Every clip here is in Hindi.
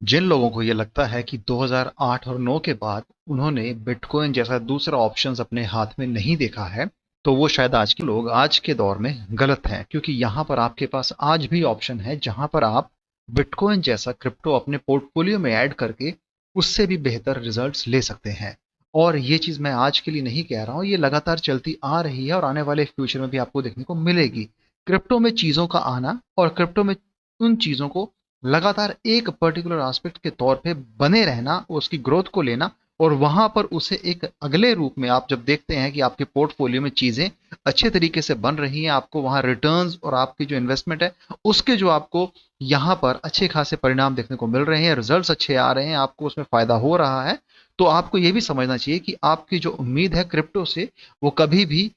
जिन लोगों को ये लगता है कि 2008 और 9 के बाद उन्होंने बिटकॉइन जैसा दूसरा ऑप्शंस अपने हाथ में नहीं देखा है, तो वो शायद आज के लोग आज के दौर में गलत हैं, क्योंकि यहाँ पर आपके पास आज भी ऑप्शन है जहां पर आप बिटकॉइन जैसा क्रिप्टो अपने पोर्टफोलियो में ऐड करके उससे भी बेहतर रिजल्ट्स ले सकते हैं। और ये चीज मैं आज के लिए नहीं कह रहा हूँ, ये लगातार चलती आ रही है और आने वाले फ्यूचर में भी आपको देखने को मिलेगी। क्रिप्टो में चीजों का आना और क्रिप्टो में उन चीजों को लगातार एक पर्टिकुलर एस्पेक्ट के तौर पे बने रहना, उसकी ग्रोथ को लेना और वहां पर उसे एक अगले रूप में आप जब देखते हैं कि आपके पोर्टफोलियो में चीजें अच्छे तरीके से बन रही हैं, आपको वहां रिटर्न्स और आपकी जो इन्वेस्टमेंट है उसके जो आपको यहाँ पर अच्छे खासे परिणाम देखने को मिल रहे हैं, रिजल्ट्स अच्छे आ रहे हैं, आपको उसमें फायदा हो रहा है, तो आपको ये भी समझना चाहिए कि आपकी जो उम्मीद है क्रिप्टो से वो कभी भी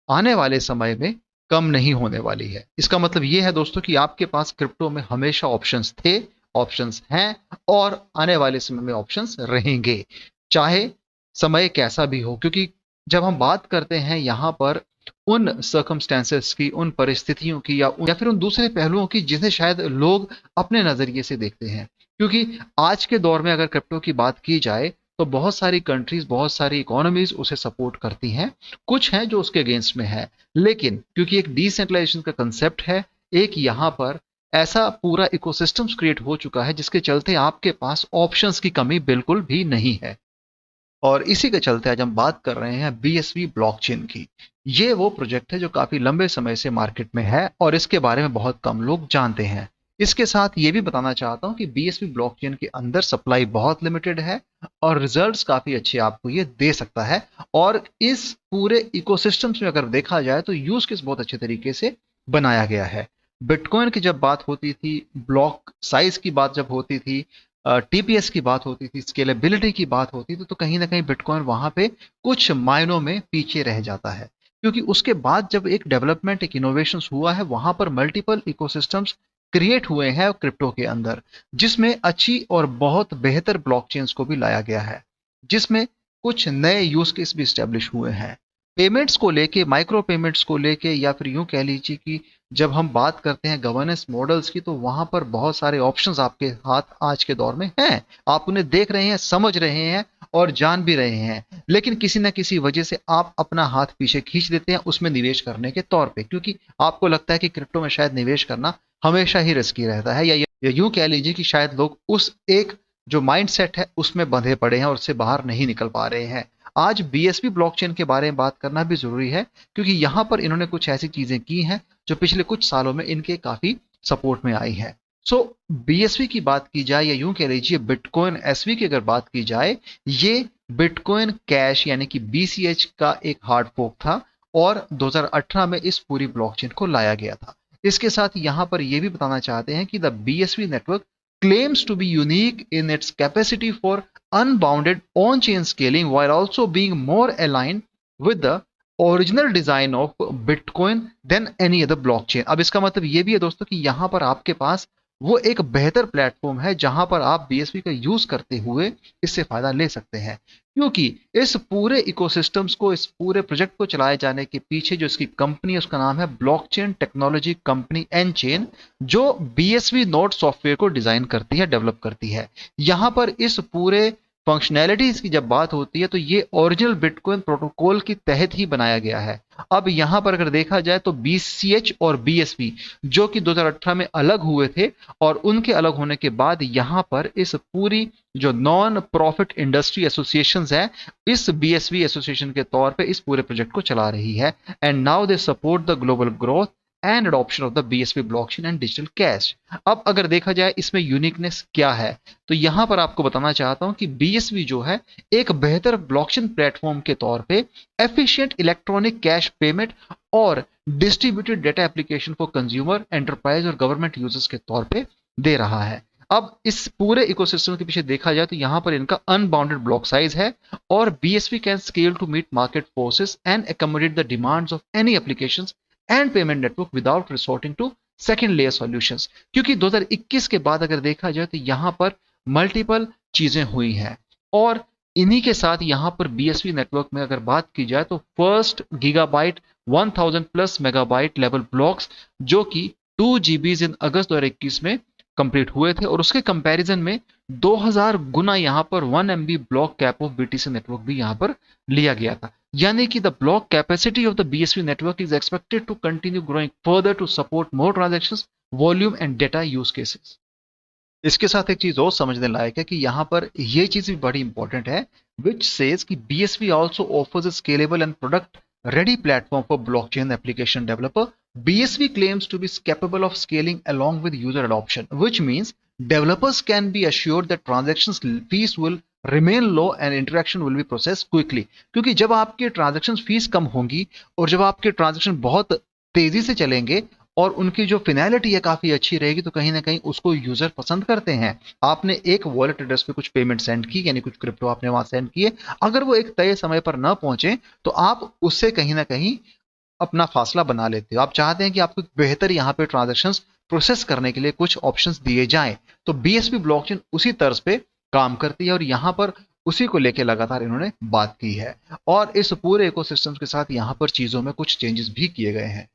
आने वाले समय में कम नहीं होने वाली है। इसका मतलब ये है दोस्तों कि आपके पास क्रिप्टो में हमेशा ऑप्शंस थे, ऑप्शंस हैं और आने वाले समय में ऑप्शंस रहेंगे, चाहे समय कैसा भी हो। क्योंकि जब हम बात करते हैं यहाँ पर उन सर्कमस्टेंसेस की, उन परिस्थितियों की या फिर उन दूसरे पहलुओं की जिन्हें शायद लोग अपने नजरिए से देखते हैं, क्योंकि आज के दौर में अगर क्रिप्टो की बात की जाए तो बहुत सारी कंट्रीज, बहुत सारी इकोनॉमीज उसे सपोर्ट करती हैं, कुछ हैं जो उसके अगेंस्ट में है। लेकिन क्योंकि एक डिसेंट्रलाइजेशन का कंसेप्ट है, एक यहाँ पर ऐसा पूरा इकोसिस्टम्स क्रिएट हो चुका है जिसके चलते आपके पास ऑप्शंस की कमी बिल्कुल भी नहीं है। और इसी के चलते आज हम बात कर रहे हैं बीएसवी ब्लॉकचेन की। ये वो प्रोजेक्ट है जो काफी लंबे समय से मार्केट में है और इसके बारे में बहुत कम लोग जानते हैं। इसके साथ ये भी बताना चाहता हूं कि बीएसवी ब्लॉकचेन के अंदर सप्लाई बहुत लिमिटेड है और रिजल्ट्स काफी अच्छे आपको ये दे सकता है। और इस पूरे इकोसिस्टम्स में अगर देखा जाए तो यूज केस बहुत अच्छे तरीके से बनाया गया है। बिटकॉइन की जब बात होती थी, ब्लॉक साइज की बात जब होती थी, टीपीएस की बात होती थी, स्केलेबिलिटी की बात होती थी, तो कहीं ना कहीं बिटकॉइन वहां पे कुछ मायनों में पीछे रह जाता है। क्योंकि उसके बाद जब एक डेवलपमेंट, एक इनोवेशन हुआ है, वहां पर मल्टीपल इकोसिस्टम्स क्रिएट हुए हैं क्रिप्टो के अंदर, जिसमें अच्छी और बहुत बेहतर ब्लॉकचेन्स को भी लाया गया है, जिसमें कुछ नए यूज केस भी स्टेब्लिश हुए हैं पेमेंट्स को लेके, माइक्रो पेमेंट्स को लेके, या फिर यूं कह लीजिए कि जब हम बात करते हैं गवर्नेंस मॉडल्स की, तो वहां पर बहुत सारे ऑप्शंस आपके हाथ आज के दौर में हैं। आप उन्हें देख रहे हैं, समझ रहे हैं और जान भी रहे हैं, लेकिन किसी ना किसी वजह से आप अपना हाथ पीछे खींच देते हैं उसमें निवेश करने के तौर पे, क्योंकि आपको लगता है कि क्रिप्टो में शायद निवेश करना हमेशा ही रिस्की रहता है, या यूं कह लीजिए कि शायद लोग उस एक जो माइंडसेट है उसमें बंधे पड़े हैं और उससे बाहर नहीं निकल पा रहे हैं। आज बीएसपी ब्लॉकचेन के बारे में बात करना भी जरूरी है, क्योंकि यहां पर इन्होंने कुछ ऐसी चीजें की हैं जो पिछले कुछ सालों में इनके काफी सपोर्ट में आई है। सो बीएसवी की बात की जाए या यूं कह लीजिए बिटकॉइन एसवी की अगर बात की जाए, ये बिटकॉइन कैश यानी कि बीसीएच का एक हार्ड फोक था और 2018 में इस पूरी ब्लॉकचेन को लाया गया था। इसके साथ यहां पर यह भी बताना चाहते हैं कि the BSV network claims to be unique in its capacity for unbounded on-chain scaling while also being more aligned with the original design of bitcoin than any other blockchain. अब इसका मतलब ये भी है दोस्तों कि यहां पर आपके पास वो एक बेहतर प्लेटफॉर्म है जहां पर आप बीएसपी का यूज करते हुए इससे फायदा ले सकते हैं, क्योंकि इस पूरे इकोसिस्टम्स को, इस पूरे प्रोजेक्ट को चलाए जाने के पीछे जो इसकी कंपनी है उसका नाम है ब्लॉकचेन टेक्नोलॉजी कंपनी एनचेन, जो बीएसवी नोड सॉफ्टवेयर को डिजाइन करती है, डेवलप करती है। यहां पर इस पूरे फंक्शनैलिटीज की जब बात होती है तो ये ओरिजिनल बिटकॉइन प्रोटोकॉल के तहत ही बनाया गया है। अब यहां पर अगर देखा जाए तो बीसीएच और बीएसवी जो कि 2018 में अलग हुए थे, और उनके अलग होने के बाद यहां पर इस पूरी जो नॉन प्रॉफिट इंडस्ट्री एसोसिएशंस है, इस बीएसवी एसोसिएशन के तौर पे इस पूरे प्रोजेक्ट को चला रही है। And now they support the global growth and adoption of the BSV blockchain and digital cash. अब अगर देखा जाए इसमें यूनिकनेस क्या है, तो यहां पर आपको बताना चाहता हूं कि बीएसवी जो है एक बेहतर ब्लॉकचेन प्लेटफॉर्म के तौर पे एफिशिएंट इलेक्ट्रॉनिक कैश पेमेंट और distributed data application for consumer, enterprise और गवर्नमेंट यूजर्स के तौर पे दे रहा है। अब इस पूरे इकोसिस्टम के पीछे देखा जाए तो यहां पर इनका अनबाउंडेड ब्लॉक साइज है और BSV can scale to meet market forces and accommodate the demands of any applications and payment network without resorting to second layer solutions. क्योंकि 2021 के बाद अगर देखा जाए तो यहां पर मल्टीपल चीजें हुई हैं और इन्हीं के साथ यहां पर बीएसवी नेटवर्क में अगर बात की जाए तो first gigabyte 1000 plus megabyte level blocks जो कि 2 GB इन अगस्त 2021 में कंप्लीट हुए थे और उसके कंपैरिजन में 2000 गुना यहाँ पर 1 MB block cap of BTC network भी यहाँ पर लिया गया था। यानी कि the block capacity of the BSV network is expected to continue growing further to support more transactions, volume and data use cases. इसके साथ एक चीज और समझने लायक है कि यहाँ पर ये चीज भी बड़ी इंपॉर्टेंट है, विच सेज कि BSV also offers a scalable and product ready platform for blockchain application developer. BSV claims to be capable of scaling along with user adoption, which means developers can be assured that transactions fees will remain low and interaction will be processed quickly. क्योंकि जब आपके ट्रांजेक्शन फीस कम होंगी और जब आपके ट्रांजेक्शन बहुत तेजी से चलेंगे और उनकी जो फिनैलिटी है काफी अच्छी रहेगी, तो कहीं ना कहीं उसको यूजर पसंद करते हैं। आपने एक वॉलेट एड्रेस पे कुछ पेमेंट सेंड की, यानी कुछ क्रिप्टो आपने वहां सेंड किए, अगर वो एक तय समय पर ना पहुंचे तो आप उससे कहीं ना कहीं अपना फासला बना लेते हो। आप चाहते हैं कि आपको बेहतर यहाँ पे ट्रांजेक्शंस प्रोसेस करने के लिए कुछ ऑप्शंस दिए जाएं। तो BSV ब्लॉकचेन उसी तर्ज पे काम करती है और यहाँ पर उसी को लेकर लगातार इन्होंने बात की है और इस पूरे इकोसिस्टम के साथ यहाँ पर चीजों में कुछ चेंजेस भी किए गए हैं।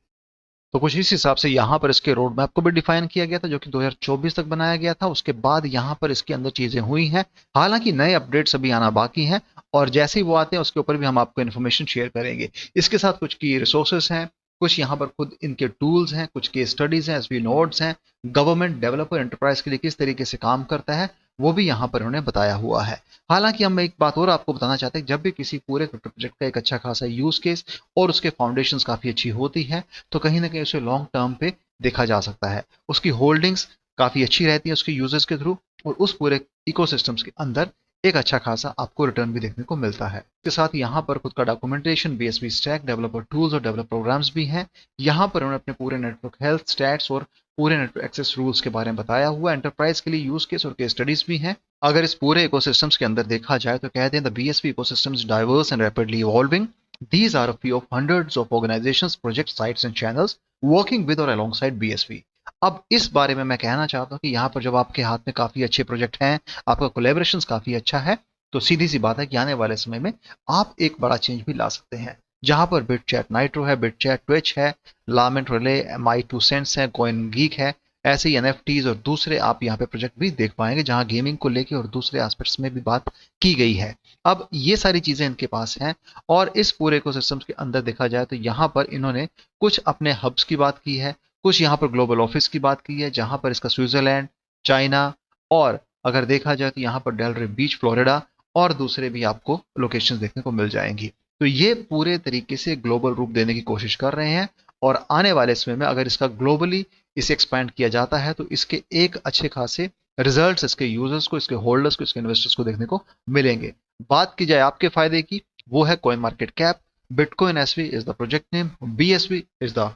तो कुछ इस हिसाब से यहाँ पर इसके रोड मैप को भी डिफाइन किया गया था, जो कि 2024 तक बनाया गया था। उसके बाद यहाँ पर इसके अंदर चीजें हुई हैं, हालांकि नए अपडेट्स अभी आना बाकी हैं और जैसे ही वो आते हैं उसके ऊपर भी हम आपको इन्फॉर्मेशन शेयर करेंगे। इसके साथ कुछ की रिसोर्सेस हैं, कुछ यहाँ पर खुद इनके टूल्स हैं, कुछ केस स्टडीज हैं, SV नोड्स हैं, गवर्नमेंट डेवलपर एंटरप्राइज के लिए किस तरीके से काम करता है वो भी यहाँ पर उन्होंने बताया हुआ है। हालांकि हम एक बात और आपको बताना चाहते हैं, जब भी किसी पूरे प्रोजेक्ट का एक अच्छा खासा यूज केस और उसके फाउंडेशंस काफी अच्छी होती है तो कहीं ना कहीं उसे लॉन्ग टर्म पे देखा जा सकता है। उसकी होल्डिंग्स काफी अच्छी रहती है उसके यूजर्स के थ्रू और उस पूरे इकोसिस्टम्स के अंदर एक अच्छा खासा आपको रिटर्न भी देखने को मिलता है। इसके साथ यहाँ पर खुद का documentation, BSV stack, developer tools और डेवलपर प्रोग्राम्स भी हैं। यहाँ पर उन्होंने अपने पूरे नेटवर्क हेल्थ, स्टैट्स और पूरे नेटवर्क एक्सेस रूल्स के बारे में बताया हुआ। एंटरप्राइज के लिए यूज केस और केस स्टडीज भी हैं। अगर इस पूरे इकोसिस्टम्स के अंदर देखा जाए तो कहते हैं the BSV ecosystem is diverse and rapidly evolving. These are a few of hundreds of organizations, projects, sites and channels working with or alongside BSV. अब इस बारे में मैं कहना चाहता हूँ कि यहाँ पर जब आपके हाथ में काफी अच्छे प्रोजेक्ट हैं, आपका कोलेबोरेशन काफी अच्छा है, तो सीधी सी बात है कि आने वाले समय में आप एक बड़ा चेंज भी ला सकते हैं। जहां पर बिटचैट नाइट्रो है, बिटचैट ट्विच है, लामेंट रिले, My2Cents है, कॉइन गीक है, ऐसे ही NFTs और दूसरे आप यहाँ पे प्रोजेक्ट भी देख पाएंगे जहां गेमिंग को लेके और दूसरे एस्पेक्ट्स में भी बात की गई है। अब ये सारी चीजें इनके पास हैं और इस पूरे इकोसिस्टम के अंदर देखा जाए तो यहाँ पर इन्होंने कुछ अपने हब्स की बात की है, कुछ यहाँ पर ग्लोबल ऑफिस की बात की है, जहां पर इसका स्विट्जरलैंड, चाइना और अगर देखा जाए तो यहाँ पर डेलरे बीच, फ्लोरिडा और दूसरे भी आपको लोकेशंस देखने को मिल जाएंगी। तो ये पूरे तरीके से ग्लोबल रूप देने की कोशिश कर रहे हैं और आने वाले समय में अगर इसका ग्लोबली इसे एक्सपैंड किया जाता है तो इसके एक अच्छे खासे रिजल्ट्स इसके यूजर्स को, इसके होल्डर्स को, इसके इन्वेस्टर्स को देखने को मिलेंगे। बात की जाए आपके फायदे की, वो है coin market cap. Bitcoin SV is the project name, BSV is the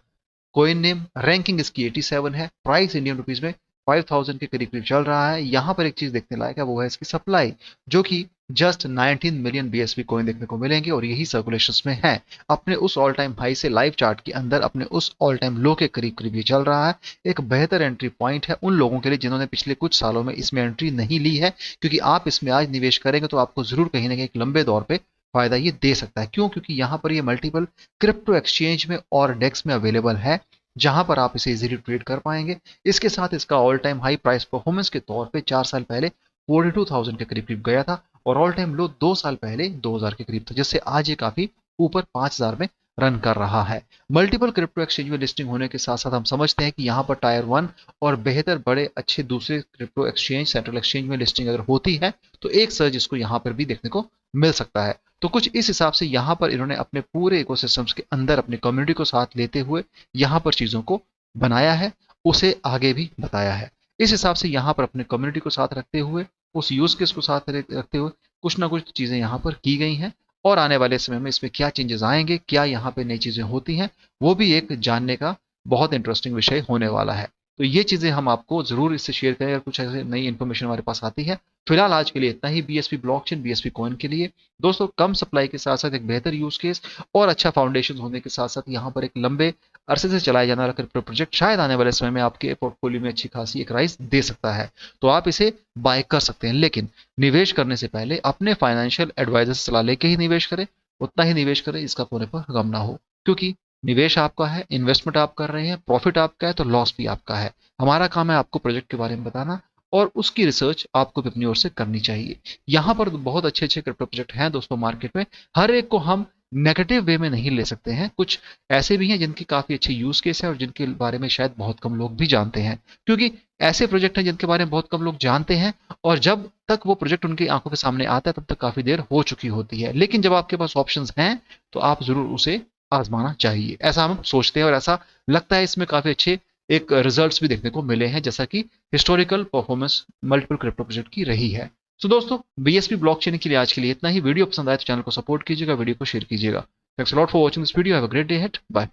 coin name, ranking इसकी 87 है, प्राइस इंडियन रुपीज में 5000 के करीब करीब चल रहा है। यहाँ पर एक चीज देखने लायक है, वो है इसकी सप्लाई, जो कि जस्ट 19 मिलियन BSV कॉइन देखने को मिलेंगे और यही सर्कुलेशंस में है। अपने उस ऑल टाइम हाई से लाइव चार्ट के अंदर अपने उस ऑल टाइम लो के करीब करीब ये चल रहा है। एक बेहतर एंट्री पॉइंट है उन लोगों के लिए जिन्होंने पिछले कुछ सालों में इसमें एंट्री नहीं ली है, क्योंकि आप इसमें आज निवेश करेंगे तो आपको जरूर कहीं ना कहीं एक लंबे दौर पे फायदा ये दे सकता है। क्यों? क्योंकि यहाँ पर ये मल्टीपल क्रिप्टो एक्सचेंज में और डेक्स में अवेलेबल है, जहां पर आप इसे इजीली ट्रेड कर पाएंगे। इसके साथ इसका all time high price performance के तौर पे 4 साल पहले 42,000 के करीब करीब गया था और ऑल टाइम लो 2 साल पहले 2000 के करीब था, जिससे आज ये काफी ऊपर 5000 में रन कर रहा है। मल्टीपल क्रिप्टो एक्सचेंज में लिस्टिंग होने के साथ साथ हम समझते हैं कि यहाँ पर टायर 1 और बेहतर बड़े अच्छे दूसरे क्रिप्टो एक्सचेंज, सेंट्रल एक्सचेंज में लिस्टिंग अगर होती है तो एक सर्ज इसको यहाँ पर भी देखने को मिल सकता है। तो कुछ इस हिसाब से यहाँ पर इन्होंने अपने पूरे इकोसिस्टम्स के अंदर अपनी कम्युनिटी को साथ लेते हुए यहाँ पर चीजों को बनाया है, उसे आगे भी बताया है। इस हिसाब से यहाँ पर अपने कम्युनिटी को साथ रखते हुए, उस यूज केस को साथ रखते हुए कुछ ना कुछ चीजें यहाँ पर की गई हैं और आने वाले समय में इसमें क्या चेंजेस आएंगे, क्या यहाँ पे नई चीजें होती हैं, वो भी एक जानने का बहुत इंटरेस्टिंग विषय होने वाला है। तो ये चीजें हम आपको जरूर इससे शेयर करें अगर कुछ ऐसे नई इन्फॉर्मेशन हमारे पास आती है। फिलहाल आज के लिए इतना ही BSV ब्लॉकचेन, BSV कॉइन के लिए। दोस्तों, कम सप्लाई के साथ साथ एक बेहतर यूज केस और अच्छा फाउंडेशन होने के साथ साथ यहाँ पर एक लंबे अरसे से चलाया जाना क्रिप्टो प्रोजेक्ट शायद आने वाले समय में आपके पोर्टफोलियो में अच्छी खासी एक राइज दे सकता है, तो आप इसे बाय कर सकते हैं। लेकिन निवेश करने से पहले अपने फाइनेंशियल एडवाइजर से सलाह लेके ही निवेश करें, उतना ही निवेश करें इसका होने पर गम ना हो, क्योंकि निवेश आपका है, इन्वेस्टमेंट आप कर रहे हैं, प्रॉफिट आपका है तो लॉस भी आपका है। हमारा काम है आपको प्रोजेक्ट के बारे में बताना और उसकी रिसर्च आपको भी अपनी ओर से करनी चाहिए। यहाँ पर बहुत अच्छे अच्छे क्रिप्टो प्रोजेक्ट हैं दोस्तों मार्केट में, हर एक को हम नेगेटिव वे में नहीं ले सकते हैं। कुछ ऐसे भी हैं जिनकी काफी अच्छे यूज केस है और जिनके बारे में शायद बहुत कम लोग भी जानते हैं, क्योंकि ऐसे प्रोजेक्ट हैं जिनके बारे में बहुत कम लोग जानते हैं और जब तक वो प्रोजेक्ट उनकी आंखों के सामने आता है तब तक काफी देर हो चुकी होती है। लेकिन जब आपके पास ऑप्शंस हैं तो आप जरूर उसे आजमाना चाहिए, ऐसा हम सोचते हैं और ऐसा लगता है इसमें काफी अच्छे एक रिजल्ट्स भी देखने को मिले हैं, जैसा कि historical performance multiple crypto project की रही है। तो दोस्तों बीएसपी ब्लॉकचेन के लिए आज के लिए इतना ही। वीडियो पसंद आए तो चैनल को सपोर्ट कीजिएगा, वीडियो को शेयर कीजिएगा। Thanks a lot for watching this video. Have a great day ahead. Bye.